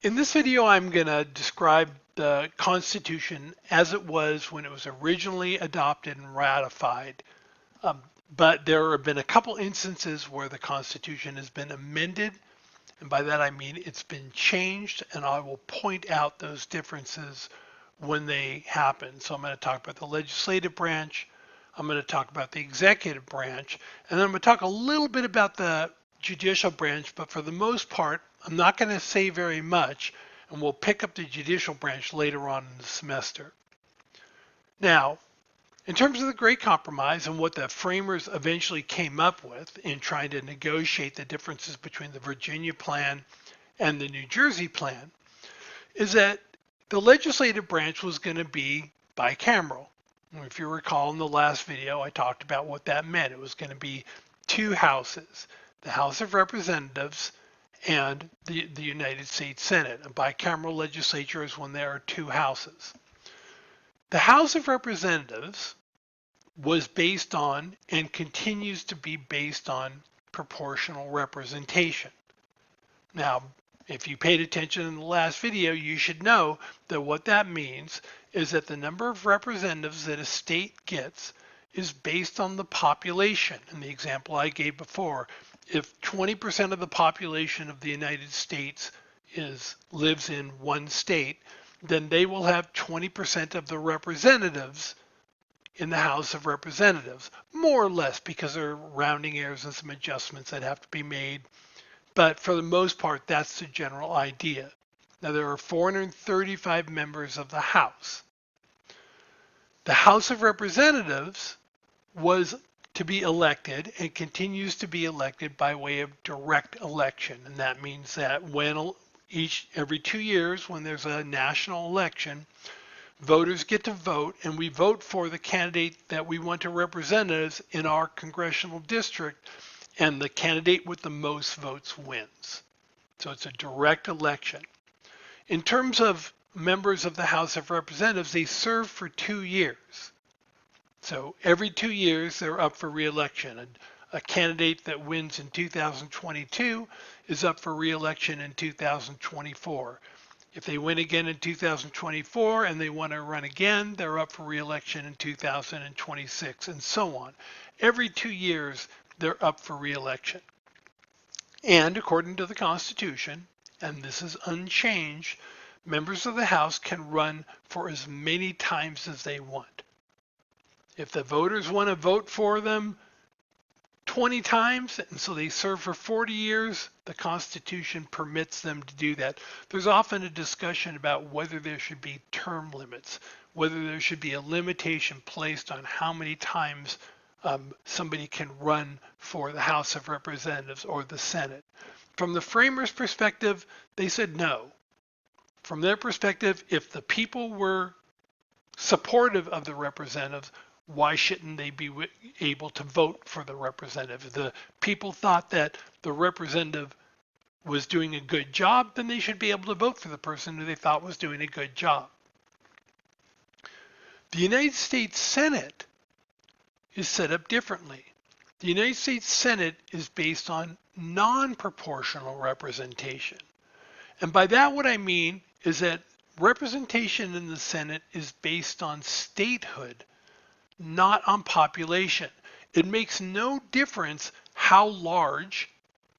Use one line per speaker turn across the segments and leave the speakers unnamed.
In this video, I'm going to describe the Constitution as it was when it was originally adopted and ratified. But there have been a couple instances where the Constitution has been amended, and by that I mean it's been changed, and I will point out those differences when they happen. So I'm going to talk about the legislative branch, I'm going to talk about the executive branch, and then I'm going to talk a little bit about the judicial branch, but for the most part, I'm not going to say very much, and we'll pick up the judicial branch later on in the semester. Now, in terms of the Great Compromise and what the framers eventually came up with in trying to negotiate the differences between the Virginia plan and the New Jersey plan, is that the legislative branch was going to be bicameral. If you recall in the last video, I talked about what that meant. It was going to be two houses, the House of Representatives and the United States Senate. A bicameral legislature is when there are two houses. The House of Representatives was based on and continues to be based on proportional representation. Now, if you paid attention in the last video, you should know that what that means is that the number of representatives that a state gets is based on the population. In the example I gave before, if 20% of the population of the United States lives in one state, then they will have 20% of the representatives in the House of Representatives, more or less, because there are rounding errors and some adjustments that have to be made. But for the most part, that's the general idea. Now, there are 435 members of the House. The House of Representatives was to be elected and continues to be elected by way of direct election. And that means that every 2 years, when there's a national election, voters get to vote, and we vote for the candidate that we want to represent us in our congressional district, and the candidate with the most votes wins. So it's a direct election. In terms of members of the House of Representatives, they serve for 2 years. So every 2 years, they're up for re-election. A candidate that wins in 2022 is up for re-election in 2024. If they win again in 2024 and they want to run again, they're up for re-election in 2026, and so on. Every 2 years, they're up for re-election. And according to the Constitution, and this is unchanged, members of the House can run for as many times as they want. If the voters want to vote for them 20 times, and so they serve for 40 years, the Constitution permits them to do that. There's often a discussion about whether there should be term limits, whether there should be a limitation placed on how many times somebody can run for the House of Representatives or the Senate. From the framers' perspective, they said no. From their perspective, if the people were supportive of the representatives, why shouldn't they be able to vote for the representative? If the people thought that the representative was doing a good job, then they should be able to vote for the person who they thought was doing a good job. The United States Senate is set up differently. The United States Senate is based on non-proportional representation. And by that what I mean is that representation in the Senate is based on statehood, not on population. It makes no difference how large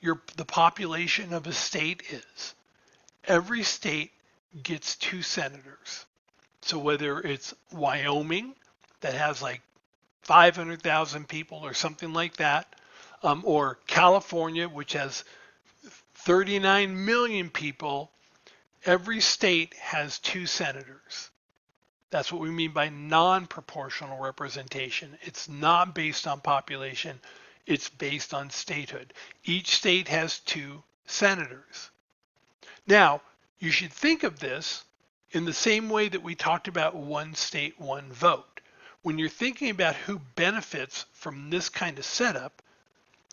the population of a state is. Every state gets 2 senators. So whether it's Wyoming, that has like 500,000 people or something like that, or California, which has 39 million people, every state has 2 senators. That's what we mean by non-proportional representation. It's not based on population. It's based on statehood. Each state has 2 senators. Now, you should think of this in the same way that we talked about one state, one vote. When you're thinking about who benefits from this kind of setup,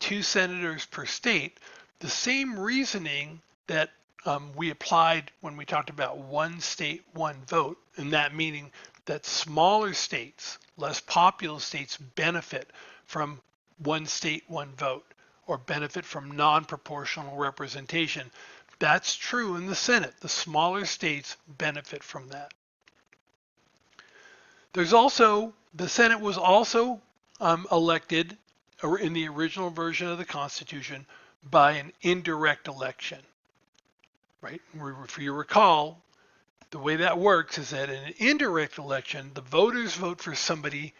2 senators per state, the same reasoning that we applied when we talked about one state, one vote, and that meaning that smaller states, less populous states benefit from one state, one vote, or benefit from non-proportional representation. That's true in the Senate. The smaller states benefit from that. The Senate was also elected in the original version of the Constitution by an indirect election, right? If you recall, the way that works is that in an indirect election, the voters vote for somebody.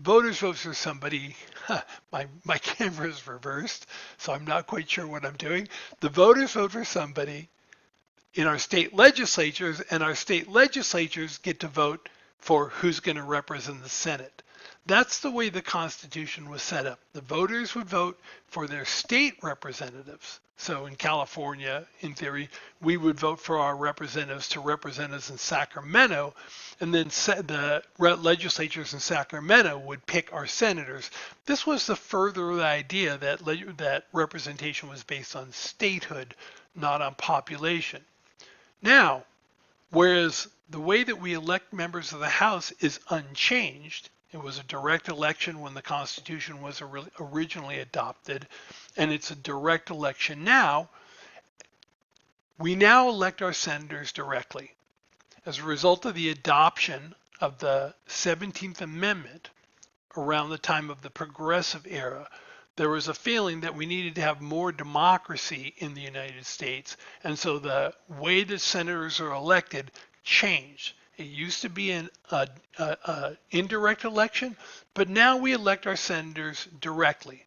My camera is reversed, so I'm not quite sure what I'm doing. The voters vote for somebody in our state legislatures, and our state legislatures get to vote for who's going to represent the Senate. That's the way the Constitution was set up. The voters would vote for their state representatives. So in California, in theory, we would vote for our representatives to represent us in Sacramento, and then the legislatures in Sacramento would pick our senators. This was to further the idea that representation was based on statehood, not on population. Now, whereas the way that we elect members of the House is unchanged, it was a direct election when the Constitution was originally adopted, and it's a direct election now. We now elect our senators directly. As a result of the adoption of the 17th Amendment around the time of the Progressive Era, there was a feeling that we needed to have more democracy in the United States, and so the way that senators are elected changed. It used to be an indirect election, but now we elect our senators directly.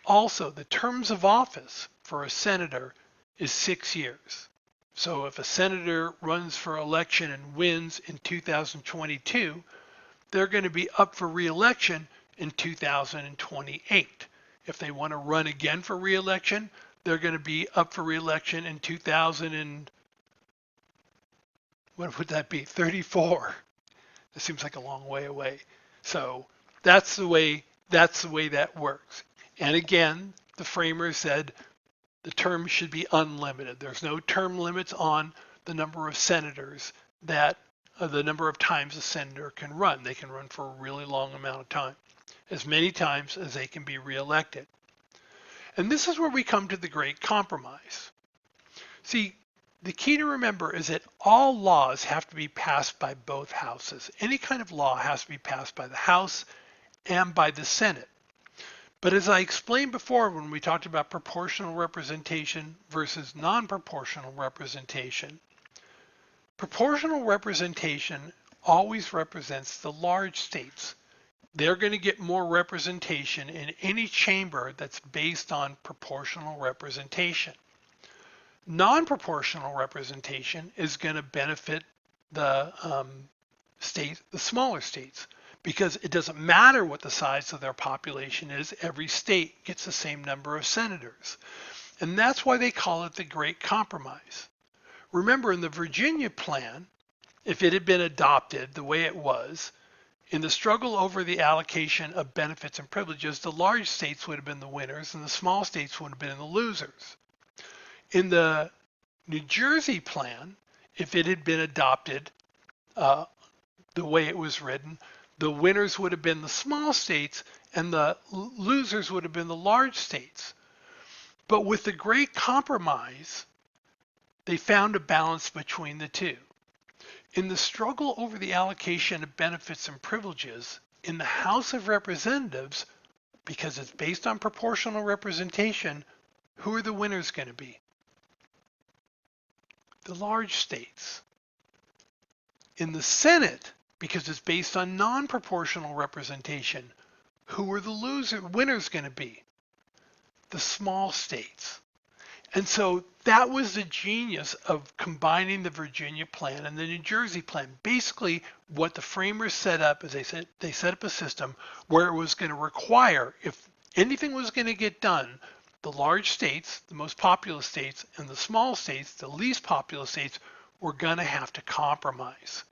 Also, the terms of office for a senator is 6 years. So if a senator runs for election and wins in 2022, they're going to be up for re-election in 2028. If they want to run again for re-election, they're going to be up for re-election in 34. It seems like a long way away. So that's the way that works. And again, the framers said the term should be unlimited. There's no term limits on the number of senators the number of times a senator can run. They can run for a really long amount of time, as many times as they can be reelected. And this is where we come to the Great Compromise. See, the key to remember is that all laws have to be passed by both houses. Any kind of law has to be passed by the House and by the Senate. But as I explained before when we talked about proportional representation versus non-proportional representation, proportional representation always represents the large states. They're going to get more representation in any chamber that's based on proportional representation. Non-proportional representation is going to benefit the smaller states, because it doesn't matter what the size of their population is. Every state gets the same number of senators. And that's why they call it the Great Compromise. Remember, in the Virginia plan, if it had been adopted the way it was, in the struggle over the allocation of benefits and privileges, the large states would have been the winners and the small states would have been the losers. In the New Jersey plan, if it had been adopted the way it was written, the winners would have been the small states and the losers would have been the large states. But with the Great Compromise, they found a balance between the two. In the struggle over the allocation of benefits and privileges, in the House of Representatives, because it's based on proportional representation, who are the winners going to be? The large states. In the Senate, because it's based on non-proportional representation, who are the winners going to be? The small states. And so that was the genius of combining the Virginia plan and the New Jersey plan. Basically, what the framers set up is they set up a system where it was going to require, if anything was going to get done, the large states, the most populous states, and the small states, the least populous states, were going to have to compromise.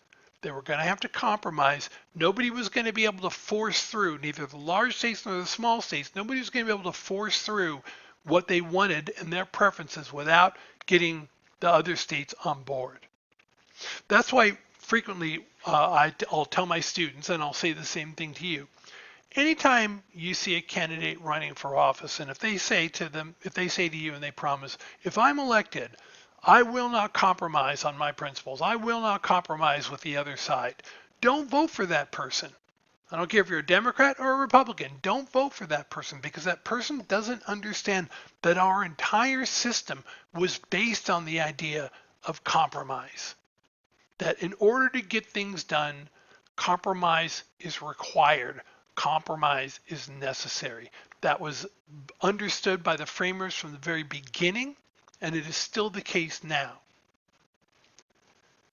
They were going to have to compromise. Nobody was going to be able to force through, neither the large states nor the small states, nobody was going to be able to force through what they wanted and their preferences without getting the other states on board. That's why frequently I'll tell my students, and I'll say the same thing to you, anytime you see a candidate running for office, and if they say to you and they promise, if I'm elected, I will not compromise on my principles. I will not compromise with the other side. Don't vote for that person. I don't care if you're a Democrat or a Republican. Don't vote for that person, because that person doesn't understand that our entire system was based on the idea of compromise. That in order to get things done, compromise is required. Compromise is necessary. That was understood by the framers from the very beginning, and it is still the case now.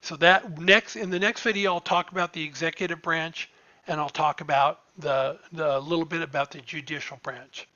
So in the next video, I'll talk about the executive branch, and I'll talk about the little bit about the judicial branch.